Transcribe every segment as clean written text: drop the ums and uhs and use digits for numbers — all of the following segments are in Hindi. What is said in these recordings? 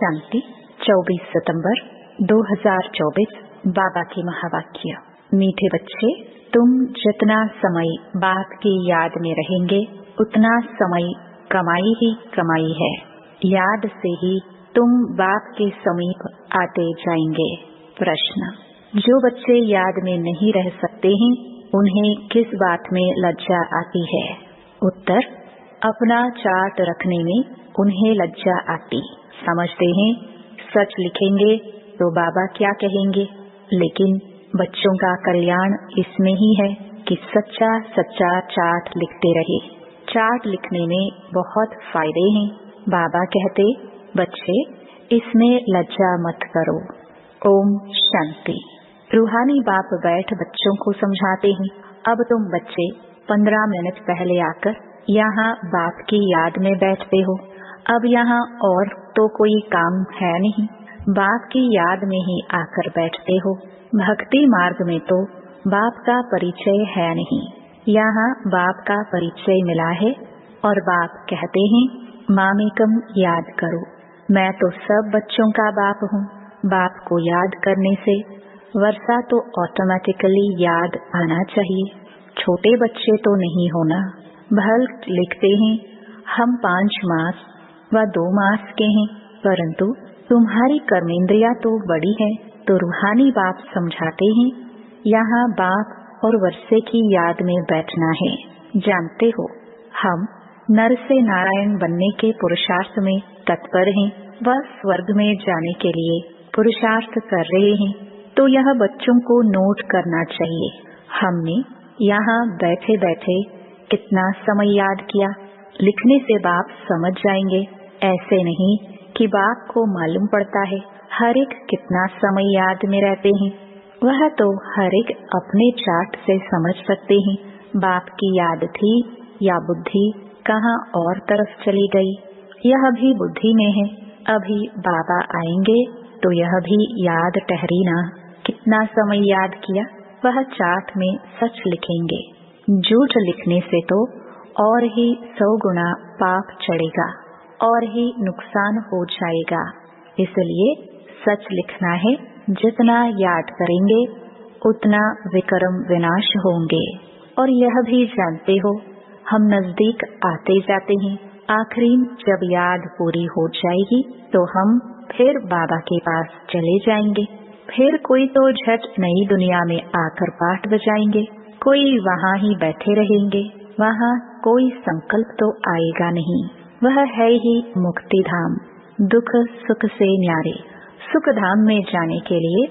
शांति 24 सितंबर 2024। बाबा के महावाक्य। मीठे बच्चे, तुम जितना समय बाप की याद में रहेंगे उतना समय कमाई ही कमाई है। याद से ही तुम बाप के समीप आते जाएंगे। प्रश्न: जो बच्चे याद में नहीं रह सकते हैं उन्हें किस बात में लज्जा आती है? उत्तर: अपना चार्ट रखने में उन्हें लज्जा आती। समझते हैं सच लिखेंगे तो बाबा क्या कहेंगे, लेकिन बच्चों का कल्याण इसमें ही है कि सच्चा सच्चा चार्ट लिखते रहे। चार्ट लिखने में बहुत फायदे हैं। बाबा कहते, बच्चे इसमें लज्जा मत करो। ओम शांति। रूहानी बाप बैठ बच्चों को समझाते हैं, अब तुम बच्चे 15 मिनट पहले आकर यहाँ बाप की याद में बैठते हो। अब यहाँ और तो कोई काम है नहीं, बाप की याद में ही आकर बैठते हो। भक्ति मार्ग में तो बाप का परिचय है नहीं, यहाँ बाप का परिचय मिला है और बाप कहते हैं मामेकम याद करो। मैं तो सब बच्चों का बाप हूँ। बाप को याद करने से वर्षा तो ऑटोमेटिकली याद आना चाहिए। छोटे बच्चे तो नहीं होना। भल लिखते हैं हम 5 मास व 2 मास के हैं, परंतु तुम्हारी कर्मेंद्रिया तो बड़ी है। तो रूहानी बाप समझाते हैं यहाँ बाप और वर्षे की याद में बैठना है। जानते हो हम नर से नारायण बनने के पुरुषार्थ में तत्पर हैं व स्वर्ग में जाने के लिए पुरुषार्थ कर रहे हैं। तो यह बच्चों को नोट करना चाहिए। हमने यहाँ बैठे बैठे कितना समय याद किया, लिखने से बाप समझ जाएंगे। ऐसे नहीं कि बाप को मालूम पड़ता है हर एक कितना समय याद में रहते हैं। वह तो हर एक अपने चार्ट से समझ सकते हैं बाप की याद थी या बुद्धि कहाँ और तरफ चली गई। यह भी बुद्धि में है। अभी बाबा आएंगे तो यह भी याद ठहरी ना। कितना समय याद किया वह चार्ट में सच लिखेंगे। झूठ लिखने से तो और ही 100 गुना पाप चढ़ेगा और ही नुकसान हो जाएगा। इसलिए सच लिखना है। जितना याद करेंगे उतना विक्रम विनाश होंगे। और यह भी जानते हो हम नजदीक आते जाते हैं। आखिरी जब याद पूरी हो जाएगी तो हम फिर बाबा के पास चले जाएंगे। फिर कोई तो झट नई दुनिया में आकर पाठ बजाएंगे, कोई वहाँ ही बैठे रहेंगे। वहाँ कोई संकल्प तो आएगा नहीं। वह है ही मुक्ति धाम, दुख सुख से न्यारे। सुख धाम में जाने के लिए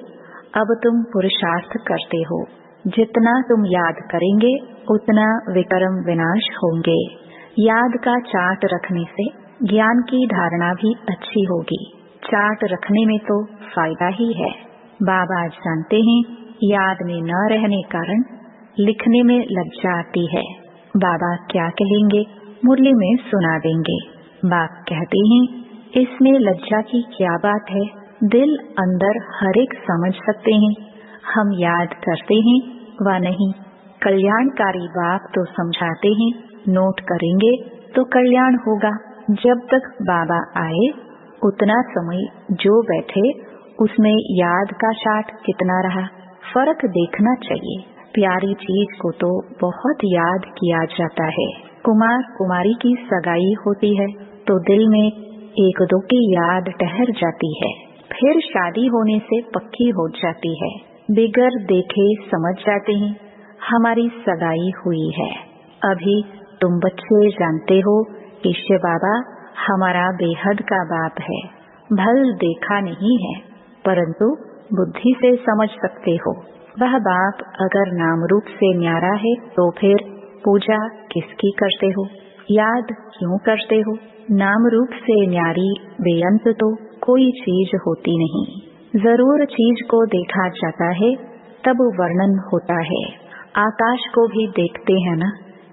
अब तुम पुरुषार्थ करते हो। जितना तुम याद करेंगे उतना विक्रम विनाश होंगे। याद का चार्ट रखने से ज्ञान की धारणा भी अच्छी होगी। चार्ट रखने में तो फायदा ही है। बाबा जानते हैं याद में न रहने कारण लिखने में लज्जा आती है। बाबा क्या कहेंगे मुरली में सुना देंगे। बाप कहते हैं इसमें लज्जा की क्या बात है, दिल अंदर हर एक समझ सकते हैं। हम याद करते हैं व नहीं। कल्याणकारी बाप तो समझाते हैं नोट करेंगे तो कल्याण होगा। जब तक बाबा आए उतना समय जो बैठे उसमें याद का चार्ट कितना रहा, फर्क देखना चाहिए। प्यारी चीज को तो बहुत याद किया जाता है। कुमार कुमारी की सगाई होती है तो दिल में 1-2 की याद ठहर जाती है, फिर शादी होने से पक्की हो जाती है। बिगर देखे समझ जाते हैं हमारी सगाई हुई है। अभी तुम बच्चे जानते हो कि शिव बाबा हमारा बेहद का बाप है। भल देखा नहीं है परंतु बुद्धि से समझ सकते हो। वह बाप अगर नाम रूप से न्यारा है तो फिर पूजा किसकी करते हो, याद क्यों करते हो? नाम रूप से न्यारी बेअंत तो कोई चीज होती नहीं। जरूर चीज को देखा जाता है तब वर्णन होता है। आकाश को भी देखते हैं ना,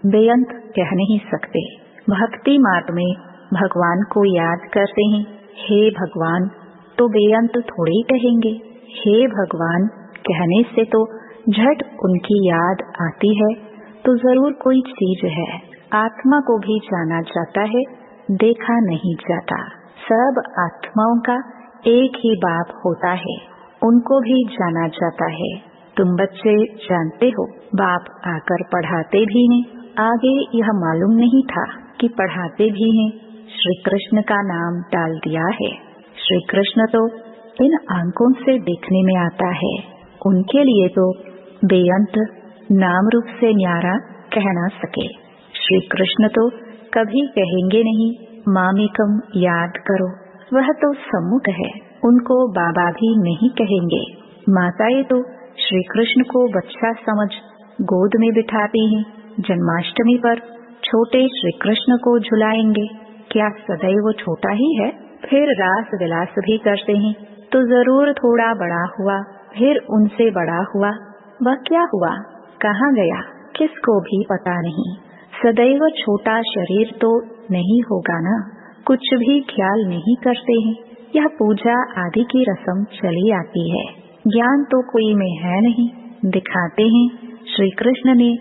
बेअंत कह नहीं सकते। भक्ति मार्ग में भगवान को याद करते हैं हे भगवान, तो बेअंत थोड़ी कहेंगे। हे भगवान कहने से तो झट उनकी याद आती है, तो जरूर कोई चीज है। आत्मा को भी जाना जाता है, देखा नहीं जाता। सब आत्माओं का एक ही बाप होता है, उनको भी जाना जाता है। तुम बच्चे जानते हो, बाप आकर पढ़ाते भी हैं। आगे यह मालूम नहीं था कि पढ़ाते भी हैं। श्री कृष्ण का नाम डाल दिया है। श्री कृष्ण तो इन आंखों से देखने में आता है, उनके लिए तो बेअंत नाम रूप से न्यारा कह ना सके। श्री कृष्ण तो कभी कहेंगे नहीं मामिकम याद करो, वह तो सम्मुख है, उनको बाबा भी नहीं कहेंगे। माताएं तो श्री कृष्ण को बच्चा समझ गोद में बिठाती हैं। जन्माष्टमी पर छोटे श्री कृष्ण को झुलाएंगे, क्या सदैव छोटा ही है? फिर रास विलास भी करते हैं तो जरूर थोड़ा बड़ा हुआ, फिर उनसे बड़ा हुआ। वह क्या हुआ, कहाँ गया, किसको भी पता नहीं। सदैव छोटा शरीर तो नहीं होगा ना। कुछ भी ख्याल नहीं करते हैं। यह पूजा आदि की रस्म चली आती है। ज्ञान तो कोई में है नहीं। दिखाते हैं श्री कृष्ण ने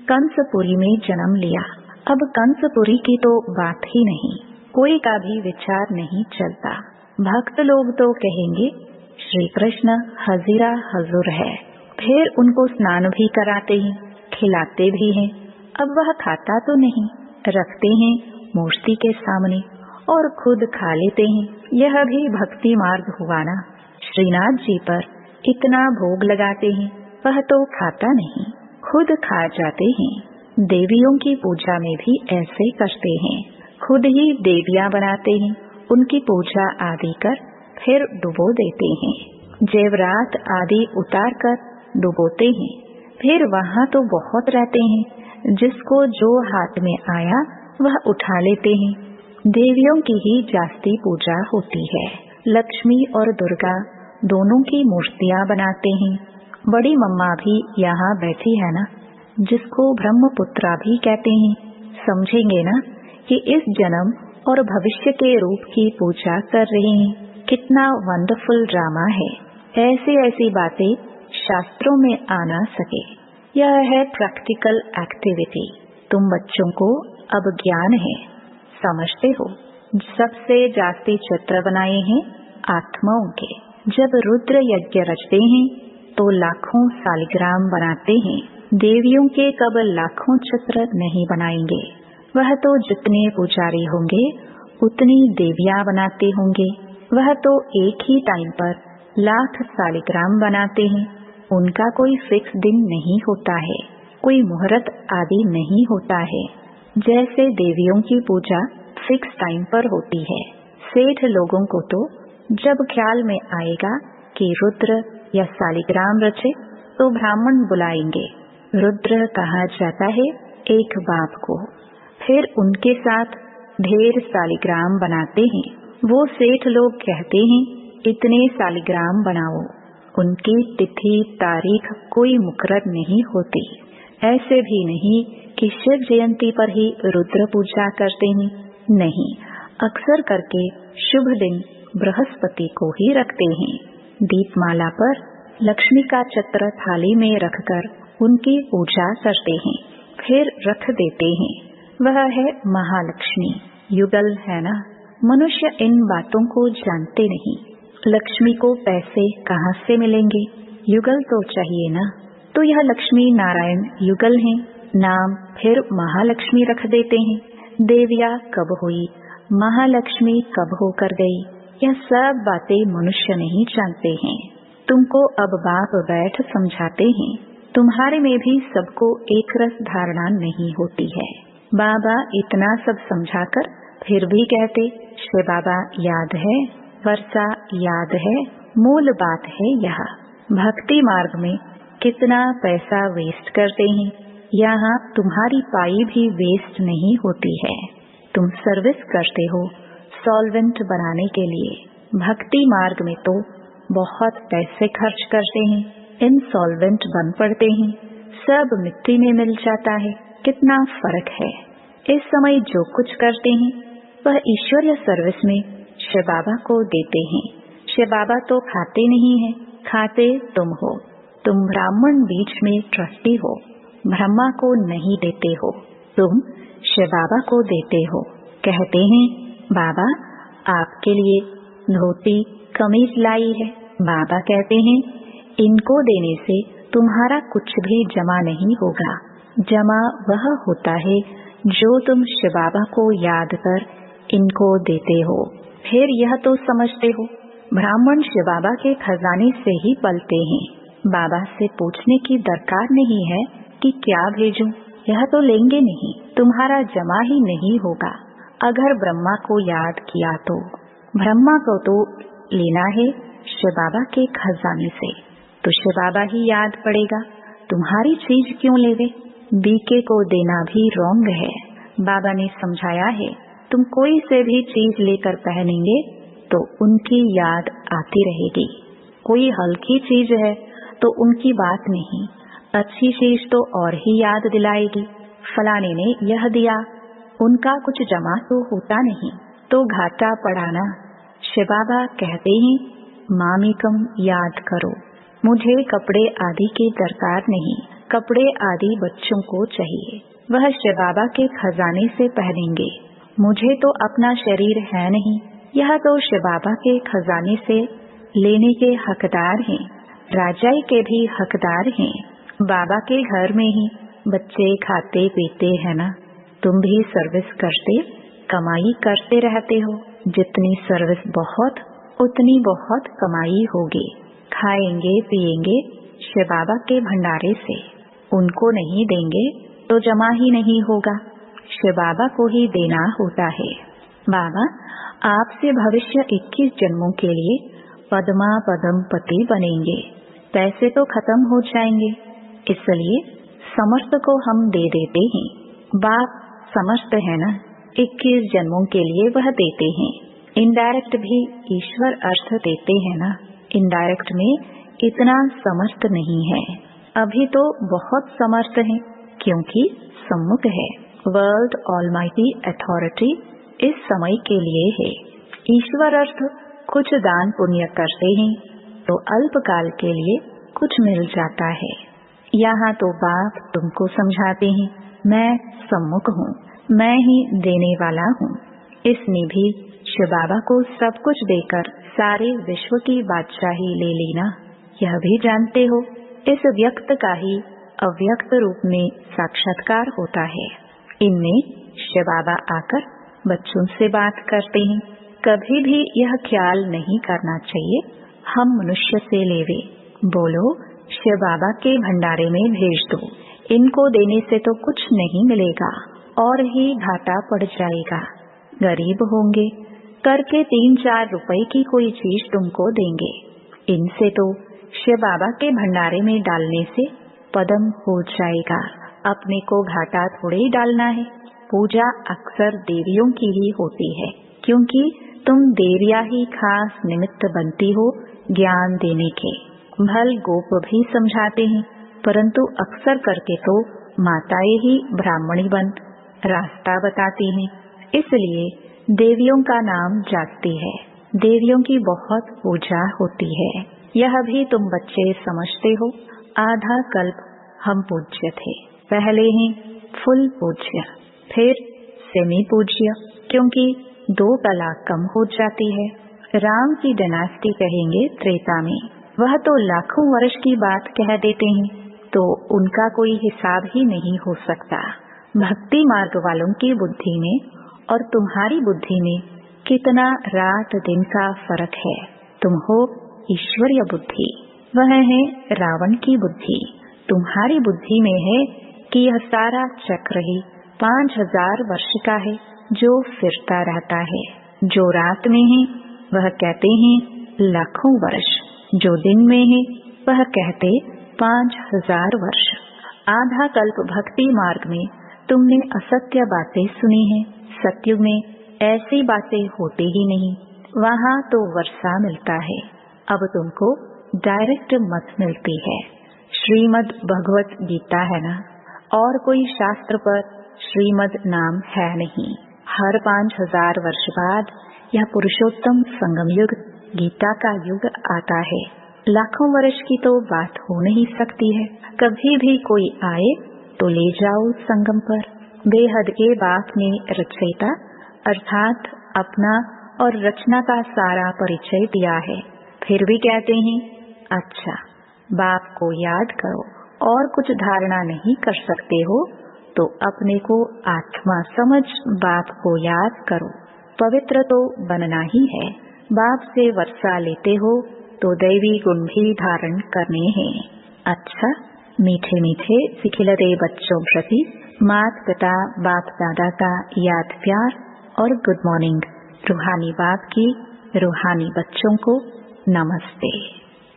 कंसपुरी में जन्म लिया। अब कंसपुरी की तो बात ही नहीं, कोई का भी विचार नहीं चलता। भक्त लोग तो कहेंगे श्री कृष्ण हजीरा हजूर है। फिर उनको स्नान भी कराते हैं, खिलाते भी हैं। अब वह खाता तो नहीं, रखते हैं मूर्ति के सामने और खुद खा लेते हैं। यह भी भक्ति मार्ग हुआ ना। श्रीनाथ जी पर इतना भोग लगाते हैं, वह तो खाता नहीं, खुद खा जाते हैं। देवियों की पूजा में भी ऐसे करते हैं, खुद ही देवियां बनाते हैं, उनकी पूजा आदि कर फिर डुबो देते हैं। जेवरात आदि उतार कर डुबोते हैं। फिर वहाँ तो बहुत रहते हैं, जिसको जो हाथ में आया वह उठा लेते हैं। देवियों की ही जास्ती पूजा होती है। लक्ष्मी और दुर्गा दोनों की मूर्तियां बनाते हैं। बड़ी मम्मा भी यहाँ बैठी है ना, जिसको ब्रह्मपुत्रा भी कहते हैं। समझेंगे ना कि इस जन्म और भविष्य के रूप की पूजा कर रहे हैं। कितना वंडरफुल ड्रामा है। ऐसी ऐसी बातें शास्त्रों में आ ना सके। यह है प्रैक्टिकल एक्टिविटी। तुम बच्चों को अब ज्ञान है, समझते हो। सबसे जास्ती चित्र बनाए हैं आत्माओं के। जब रुद्र यज्ञ रचते हैं तो लाखों सालिग्राम बनाते हैं। देवियों के कब लाखों चित्र नहीं बनाएंगे। वह तो जितने पुजारी होंगे उतनी देवियां बनाते होंगे। वह तो एक ही टाइम पर लाख सालिग्राम बनाते हैं। उनका कोई फिक्स दिन नहीं होता है, कोई मुहूर्त आदि नहीं होता है। जैसे देवियों की पूजा फिक्स टाइम पर होती है। सेठ लोगों को तो जब ख्याल में आएगा कि रुद्र या सालिग्राम रचे तो ब्राह्मण बुलाएंगे। रुद्र कहा जाता है एक बाप को। फिर उनके साथ ढेर सालिग्राम बनाते हैं। वो सेठ लोग कहते हैं इतने सालिग्राम बनाओ। उनकी तिथि तारीख कोई मुकर्रर नहीं होती। ऐसे भी नहीं कि शिव जयंती पर ही रुद्र पूजा करते हैं। नहीं, अक्सर करके शुभ दिन बृहस्पति को ही रखते हैं। दीपमाला पर लक्ष्मी का चित्र थाली में रखकर उनकी पूजा करते हैं, फिर रख देते हैं। वह है महालक्ष्मी। युगल है ना। मनुष्य इन बातों को जानते नहीं। लक्ष्मी को पैसे कहाँ से मिलेंगे? युगल तो चाहिए ना। तो यह लक्ष्मी नारायण युगल हैं। नाम फिर महालक्ष्मी रख देते हैं। देविया कब हुई, महालक्ष्मी कब होकर गई, यह सब बातें मनुष्य नहीं जानते हैं। तुमको अब बाप बैठ समझाते हैं। तुम्हारे में भी सबको एक रस धारणा नहीं होती है। बाबा इतना सब समझाकर फिर भी कहते शिव बाबा याद है, वर्षा याद है। मूल बात है यह। भक्ति मार्ग में कितना पैसा वेस्ट करते हैं। यहाँ तुम्हारी पाई भी वेस्ट नहीं होती है। तुम सर्विस करते हो सॉल्वेंट बनाने के लिए। भक्ति मार्ग में तो बहुत पैसे खर्च करते हैं, इनसॉल्वेंट बन पड़ते हैं, सब मिट्टी में मिल जाता है। कितना फर्क है। इस समय जो कुछ करते हैं वह ईश्वरीय सर्विस में शिव बाबा को देते हैं। शिव बाबा तो खाते नहीं हैं, खाते तुम हो। तुम ब्राह्मण बीच में ट्रस्टी हो, ब्रह्मा को नहीं देते हो, तुम शिव बाबा को देते हो। कहते हैं बाबा आपके लिए धोती कमीज लाई है। बाबा कहते हैं इनको देने से तुम्हारा कुछ भी जमा नहीं होगा। जमा वह होता है जो तुम शिव बाबा को याद कर इनको देते हो। फिर यह तो समझते हो ब्राह्मण शिव बाबा के खजाने से ही पलते हैं। बाबा से पूछने की दरकार नहीं है कि क्या भेजूं, यह तो लेंगे नहीं, तुम्हारा जमा ही नहीं होगा। अगर ब्रह्मा को याद किया तो ब्रह्मा को तो लेना है शिव बाबा के खजाने से, तो शिव बाबा ही याद पड़ेगा। तुम्हारी चीज क्यों लेवे? बीके को देना भी रॉन्ग है। बाबा ने समझाया है तुम कोई से भी चीज लेकर पहनेंगे तो उनकी याद आती रहेगी। कोई हल्की चीज है तो उनकी बात नहीं, अच्छी चीज तो और ही याद दिलाएगी। फलाने ने यह दिया, उनका कुछ जमा तो होता नहीं, तो घाटा पड़ाना। शिव बाबा कहते हैं मामिकम याद करो, मुझे कपड़े आदि की दरकार नहीं, कपड़े आदि बच्चों को चाहिए, वह शिव बाबा के खजाने से पहनेंगे। मुझे तो अपना शरीर है नहीं, यह तो शिव बाबा के खजाने से लेने के हकदार हैं। राजाई के भी हकदार हैं। बाबा के घर में ही बच्चे खाते पीते हैं ना। तुम भी सर्विस करते कमाई करते रहते हो। जितनी सर्विस बहुत उतनी बहुत कमाई होगी। खाएंगे पिएंगे शिव बाबा के भंडारे से, उनको नहीं देंगे तो जमा ही नहीं होगा। शिव बाबा को ही देना होता है। बाबा आपसे भविष्य 21 जन्मों के लिए पद्मा पद्मपति बनेंगे। पैसे तो खत्म हो जाएंगे, इसलिए समस्त को हम दे देते हैं। बाप समस्त है ना, 21 जन्मों के लिए वह देते हैं। इनडायरेक्ट भी ईश्वर अर्थ देते हैं ना। इनडायरेक्ट में इतना समर्थ नहीं है, अभी तो बहुत समर्थ है क्योंकि सम्मुख है। वर्ल्ड ऑलमाइटी अथॉरिटी इस समय के लिए है। ईश्वर अर्थ कुछ दान पुण्य करते हैं तो अल्पकाल के लिए कुछ मिल जाता है। यहाँ तो बाप तुमको समझाते हैं मैं सम्मुख हूँ, मैं ही देने वाला हूँ। इसने भी शिव बाबा को सब कुछ देकर सारे विश्व की बादशाही ले लेना, यह भी जानते हो। इस व्यक्त का ही अव्यक्त रूप में साक्षात्कार होता है। इनमें शिव बाबा आकर बच्चों से बात करते हैं। कभी भी यह ख्याल नहीं करना चाहिए हम मनुष्य से लेवे, बोलो शिव बाबा के भंडारे में भेज दो। इनको देने से तो कुछ नहीं मिलेगा और ही घाटा पड़ जाएगा। गरीब होंगे, करके 3-4 रुपए की कोई चीज तुमको देंगे। इनसे तो शिव बाबा के भंडारे में डालने से पद्म हो जाएगा। अपने को घाटा थोड़े ही डालना है। पूजा अक्सर देवियों की ही होती है, क्योंकि तुम देवियां ही खास निमित्त बनती हो ज्ञान देने के। भल गोप भी समझाते हैं, परंतु अक्सर करके तो माताएं ही ब्राह्मणी बन रास्ता बताती हैं। इसलिए देवियों का नाम जागती है। देवियों की बहुत पूजा होती है, यह भी तुम बच्चे समझते हो। आधा कल्प हम पूज्य थे, पहले ही फुल पूज्य, फिर सेमी पूज्य, क्योंकि 2 कला कम हो जाती है। राम की डायनेस्टी कहेंगे त्रेता में, वह तो लाखों वर्ष की बात कह देते हैं, तो उनका कोई हिसाब ही नहीं हो सकता। भक्ति मार्ग वालों की बुद्धि में और तुम्हारी बुद्धि में कितना रात दिन का फर्क है। तुम हो ईश्वरीय बुद्धि, वह है रावण की बुद्धि। तुम्हारी बुद्धि में है कि यह सारा चक्र ही 5000 वर्ष का है जो फिरता रहता है। जो रात में है वह कहते हैं लाखों वर्ष, जो दिन में है वह कहते 5000 वर्ष। आधा कल्प भक्ति मार्ग में तुमने असत्य बातें सुनी हैं। सत्युग में ऐसी बातें होती ही नहीं, वहाँ तो वर्षा मिलता है। अब तुमको डायरेक्ट मत मिलती है। श्रीमद् भगवत गीता है ना, और कोई शास्त्र पर श्रीमद् नाम है नहीं। हर 5000 वर्ष बाद यह पुरुषोत्तम संगम युग गीता का युग आता है। लाखों वर्ष की तो बात हो नहीं सकती है। कभी भी कोई आए तो ले जाओ संगम पर। बेहद के बाप ने रचयिता अर्थात अपना और रचना का सारा परिचय दिया है, फिर भी कहते हैं अच्छा बाप को याद करो और कुछ धारणा नहीं कर सकते हो तो अपने को आत्मा समझ बाप को याद करो। पवित्र तो बनना ही है। बाप से वर्षा लेते हो तो दैवी गुण भी धारण करने हैं। अच्छा मीठे मीठे सिखिलते बच्चों प्रति माता पिता बाप दादा का याद प्यार और गुड मॉर्निंग। रूहानी बाप की रूहानी बच्चों को नमस्ते।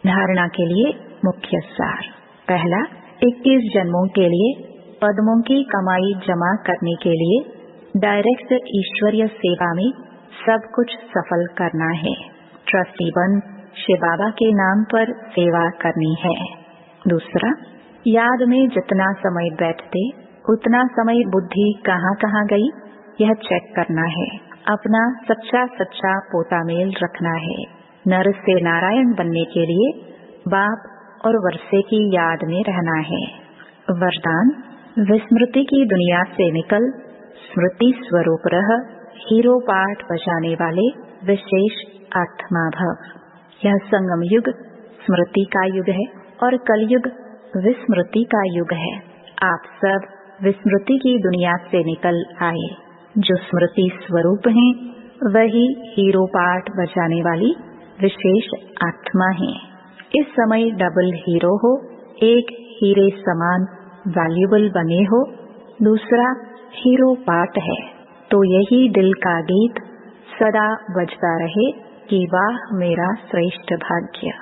धारणा के लिए मुख्य सार। पहला, 21 जन्मों के लिए पद्मों की कमाई जमा करने के लिए डायरेक्ट ईश्वरीय सेवा में सब कुछ सफल करना है। ट्रस्टी बन शिव बाबा के नाम पर सेवा करनी है। दूसरा, याद में जितना समय बैठते उतना समय बुद्धि कहाँ कहाँ गई यह चेक करना है। अपना सच्चा सच्चा पोता मेल रखना है। नर से नारायण बनने के लिए बाप और वर्षे की याद में रहना है। वरदान, विस्मृति की दुनिया से निकल स्मृति स्वरूप रह, हीरो पाठ बजाने वाले विशेष आत्मा भव। यह संगम युग स्मृति का युग है और कलयुग विस्मृति का युग है। आप सब विस्मृति की दुनिया से निकल आए। जो स्मृति स्वरूप हैं वही हीरो पाठ बजाने वाली विशेष आत्मा है। इस समय डबल हीरो हो, एक हीरे समान वैल्यूबल बने हो, दूसरा हीरो पाठ है तो यही दिल का गीत सदा बजता रहे कि वाह मेरा श्रेष्ठ भाग्य।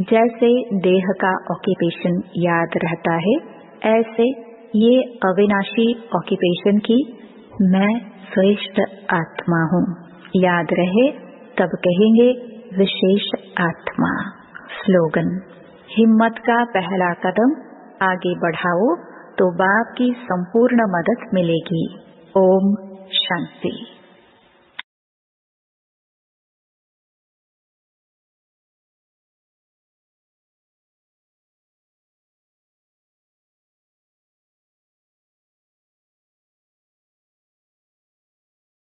जैसे देह का ऑक्यूपेशन याद रहता है, ऐसे ये अविनाशी ऑक्यूपेशन की मैं श्रेष्ठ आत्मा हूँ याद रहे, तब कहेंगे विशेष आत्मा। स्लोगन, हिम्मत का पहला कदम आगे बढ़ाओ तो बाप की संपूर्ण मदद मिलेगी। ओम शांति।